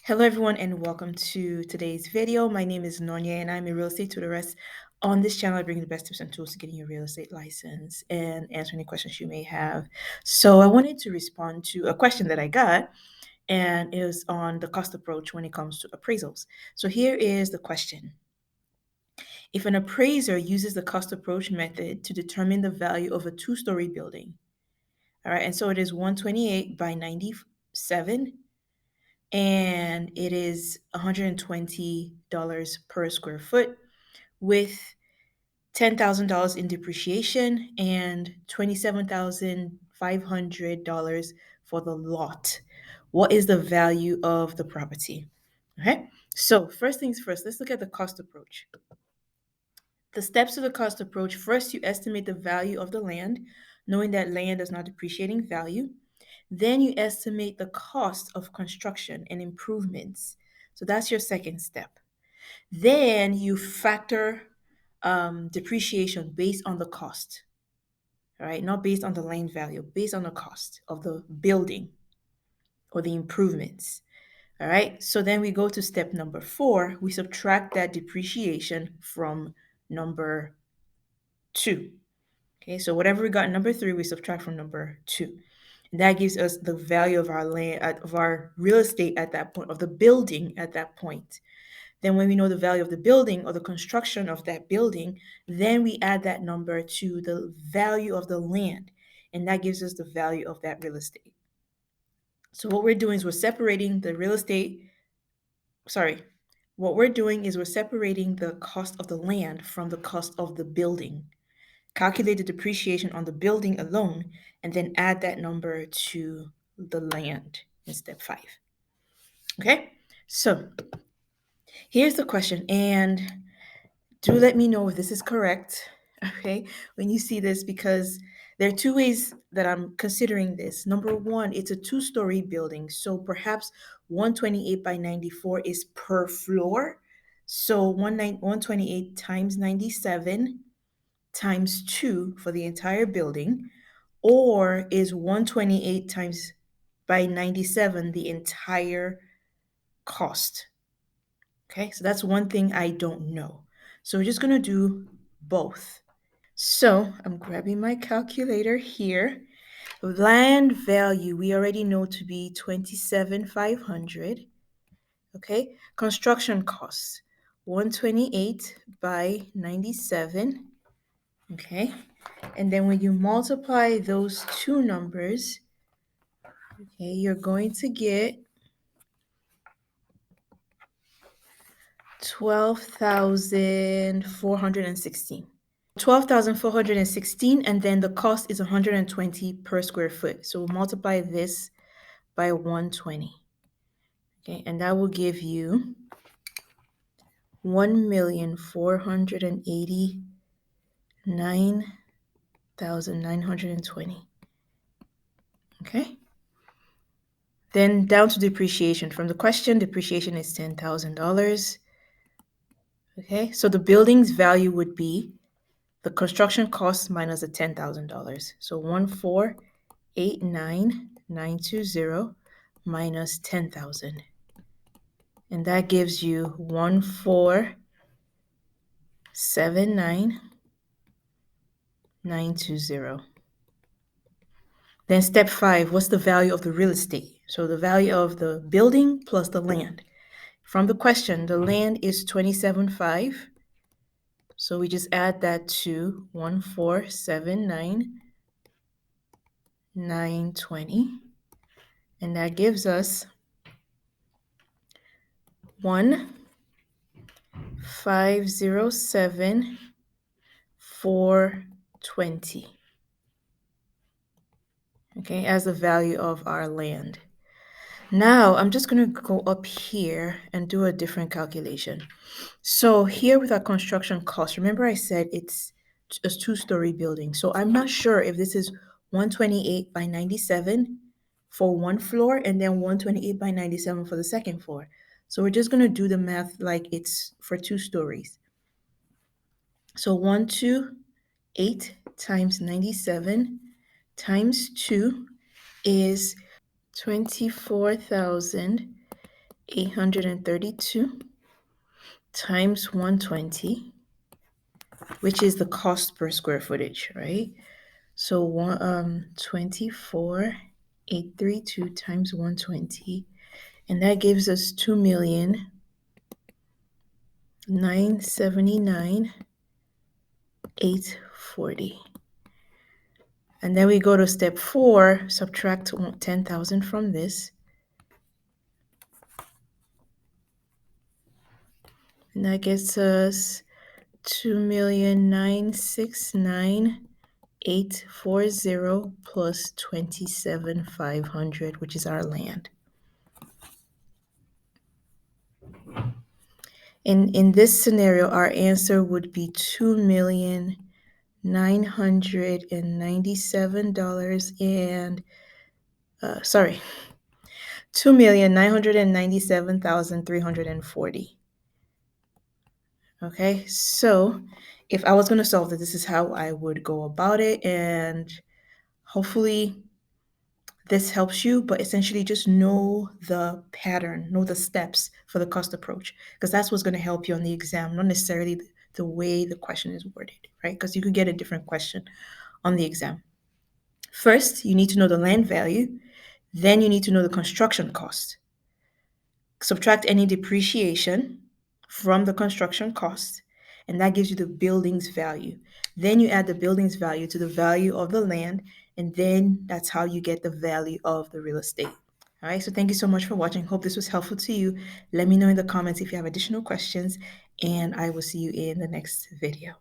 Hello, everyone, and welcome to today's video. My name is Nonya, and I'm a real estate tutoress. On this channel, I bring the best tips and tools to getting your real estate license and answer any questions you may have. So, I wanted to respond to a question that I got, and it was on the cost approach when it comes to appraisals. So, here is the question. If an appraiser uses the cost approach method to determine the value of a two-story building, all right, and so it is 128 by 97 and it is $120 per square foot with $10,000 in depreciation and $27,500 for the lot. What is the value of the property? Okay, so first things first, let's look at the cost approach. The steps of the cost approach: first, you estimate the value of the land, knowing that land is not depreciating value. Then you estimate the cost of construction and improvements. So that's your second step. Then you factor depreciation based on the cost, all right? Not based on the land value, based on the cost of the building or the improvements, all right? So then we go to step number 4. We subtract that depreciation from number 2. Okay, so whatever we got in number 3, we subtract from number 2. And that gives us the value of our land, of our real estate at that point, of the building at that point. Then when we know the value of the building or the construction of that building, then we add that number to the value of the land. And that gives us the value of that real estate. So what we're doing is we're separating the real estate, what we're doing is we're separating the cost of the land from the cost of the building. Calculate the depreciation on the building alone, and then add that number to the land in step 5. Okay, so here's the question, and do let me know if this is correct, okay, when you see this, because there are two ways that I'm considering this. Number one, it's a two-story building, so perhaps 128 by 94 is per floor. So 128 times 97 times 2 for the entire building, or is 128 times by 97 the entire cost? Okay, so that's one thing I don't know. So we're just going to do both. So I'm grabbing my calculator here. Land value, we already know to be 27,500. Okay, construction costs, 128 by 97. Okay, and then when you multiply those two numbers, okay, you're going to get 12,416. 12,416, and then the cost is 120 per square foot. So we'll multiply this by 120. Okay, and that will give you 1,489,920. Okay. Then down to depreciation. From the question, depreciation is $10,000. Okay, so the building's value would be the construction cost minus the $10,000. So 1,489,920 minus 10,000. And that gives you 1,479,920. Then step 5, what's the value of the real estate? So the value of the building plus the land. From the question, the land is 27.5. So we just add that to 1,479,920. And that gives us 1,507,420. Okay, as the value of our land. Now I'm just going to go up here and do a different calculation. So here with our construction cost, remember I said it's a two-story building. So I'm not sure if this is 128 by 97 for one floor and then 128 by 97 for the second floor. So we're just going to do the math like it's for 2 stories. So 128 times 97 times 2 is 24,800 832 times 120, which is the cost per square footage, right? So 24,832 times 120, and that gives us 2,979,840. And then we go to step 4, subtract 10,000 from this, and that gets us 2,969,840 plus 27,500, which is our land. In this scenario, our answer would be $2,997 and sorry, 2,997,340. Okay, so if I was going to solve this is how I would go about it, and hopefully this helps you, but essentially just know the pattern, know the steps for the cost approach, because that's what's going to help you on the exam, not necessarily the way the question is worded, right? Because you could get a different question on the exam. First, you need to know the land value, then you need to know the construction cost. Subtract any depreciation from the construction cost, and that gives you the building's value. Then you add the building's value to the value of the land, and then that's how you get the value of the real estate. All right, so thank you so much for watching. Hope this was helpful to you. Let me know in the comments if you have additional questions, and I will see you in the next video.